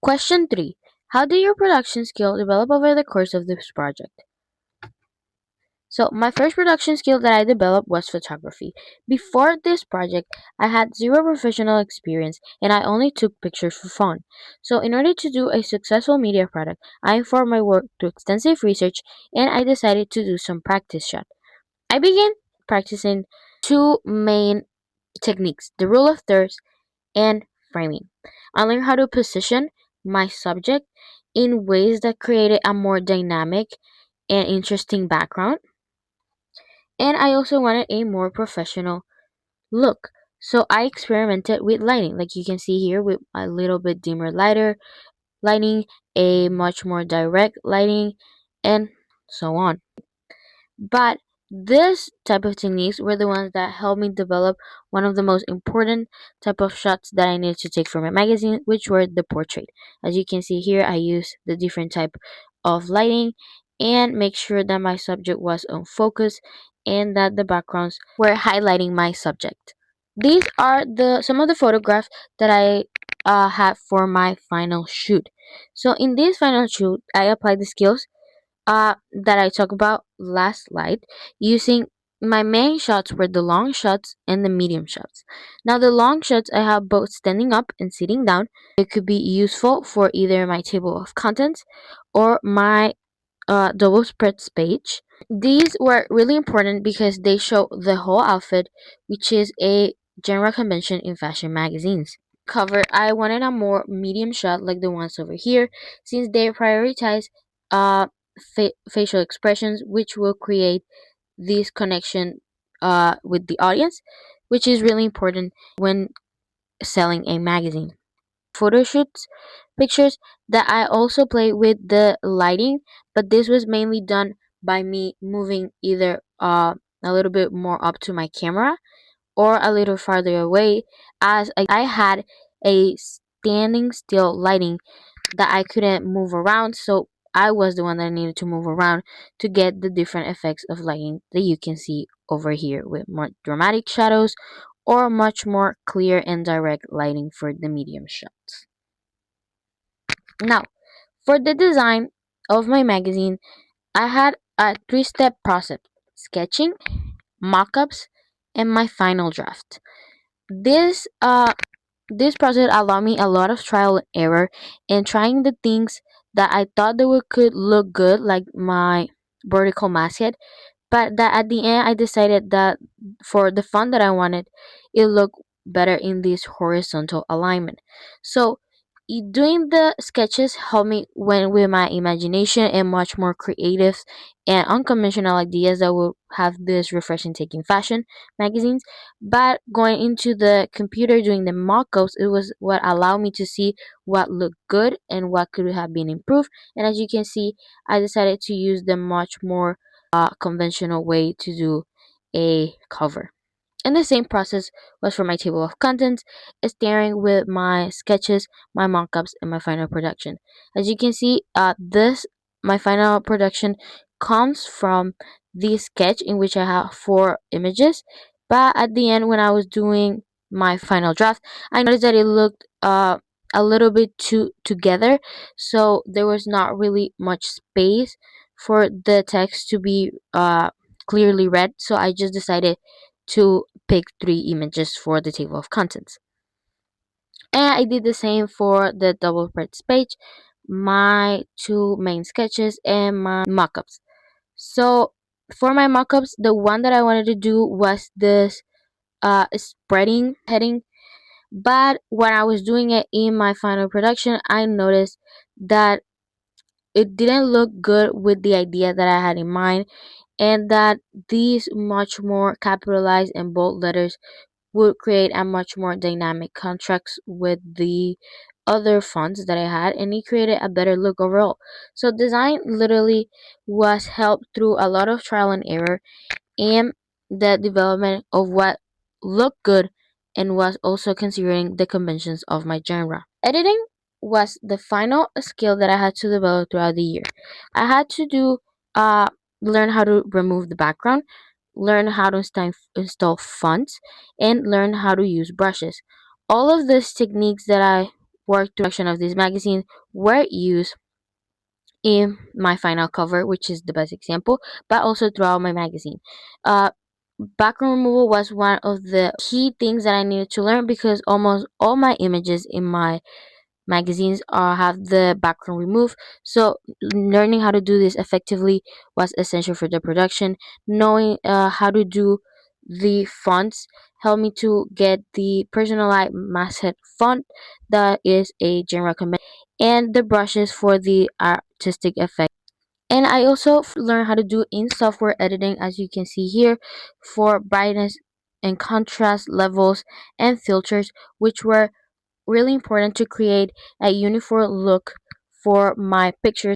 Question 3. How did your production skill develop over the course of this project? So, my first production skill that I developed was photography. Before this project, I had zero professional experience and I only took pictures for fun. So, in order to do a successful media product, I informed my work through extensive research and I decided to do some practice shots. I began practicing two main techniques, the rule of thirds and framing. I learned how to position my subject in ways that created a more dynamic and interesting background. And I also wanted a more professional look. So I experimented with lighting, like you can see here, with a little bit dimmer lighting, a much more direct lighting, and so on. But this type of techniques were the ones that helped me develop one of the most important type of shots that I needed to take for my magazine, which were the portrait. As you can see here, I used the different type of lighting and make sure that my subject was on focus and that the backgrounds were highlighting my subject. These are the some of the photographs that I had for my final shoot. So in this final shoot, I applied the skills that I talked about last slide using my main shots were the long shots and the medium shots. Now the long shots I have both standing up and sitting down. It could be useful for either my table of contents or my double spreads page. These were really important because they show the whole outfit, which is a general convention in fashion magazines. Cover, I wanted a more medium shot like the ones over here, since they prioritize uh, facial expressions, which will create this connection with the audience, which is really important when selling a magazine. Photo shoots, pictures that I also play with the lighting, but this was mainly done by me moving either a little bit more up to my camera or a little farther away, as I had a standing still lighting that I couldn't move around, so I was the one that needed to move around to get the different effects of lighting that you can see over here with more dramatic shadows or much more clear and direct lighting for the medium shots. Now, for the design of my magazine, I had a three-step process: sketching, mock-ups, and my final draft. This this process allowed me a lot of trial and error and trying the things that I thought they would could look good, like my vertical masthead, but that at the end I decided that for the font that I wanted, it looked better in this horizontal alignment. So doing the sketches helped me when with my imagination and much more creative and unconventional ideas that will have this refreshing take in fashion magazines. But going into the computer doing the mock-ups, it was what allowed me to see what looked good and what could have been improved. And as you can see, I decided to use the much more conventional way to do a cover. And the same process was for my table of contents, starting with my sketches, my mockups, and my final production. As you can see, this my final production comes from the sketch in which I have four images. But at the end, when I was doing my final draft, I noticed that it looked a little bit too together, so there was not really much space for the text to be clearly read. So I just decided to pick three images for the table of contents. And I did the same for the double spreads page, my two main sketches, and my mockups. So for my mockups, the one that I wanted to do was this spreading heading. But when I was doing it in my final production, I noticed that it didn't look good with the idea that I had in mind, and that these much more capitalized and bold letters would create a much more dynamic contrast with the other fonts that I had, and it created a better look overall. So design literally was helped through a lot of trial and error and the development of what looked good and was also considering the conventions of my genre. Editing was the final skill that I had to develop throughout the year. I had to do uh learn how to remove the background, learn how to install fonts, and learn how to use brushes. All of these techniques that I work to production of this magazine were used in my final cover, which is the best example, but also throughout my magazine. Uh, Background removal was one of the key things that I needed to learn because almost all my images in my magazines have the background removed. So learning how to do this effectively was essential for the production. Knowing how to do the fonts helped me to get the personalized masthead font that is a general recommend, and the brushes for the artistic effect. And I also learned how to do in software editing, as you can see here, for brightness and contrast levels and filters, which were really important to create a uniform look for my pictures.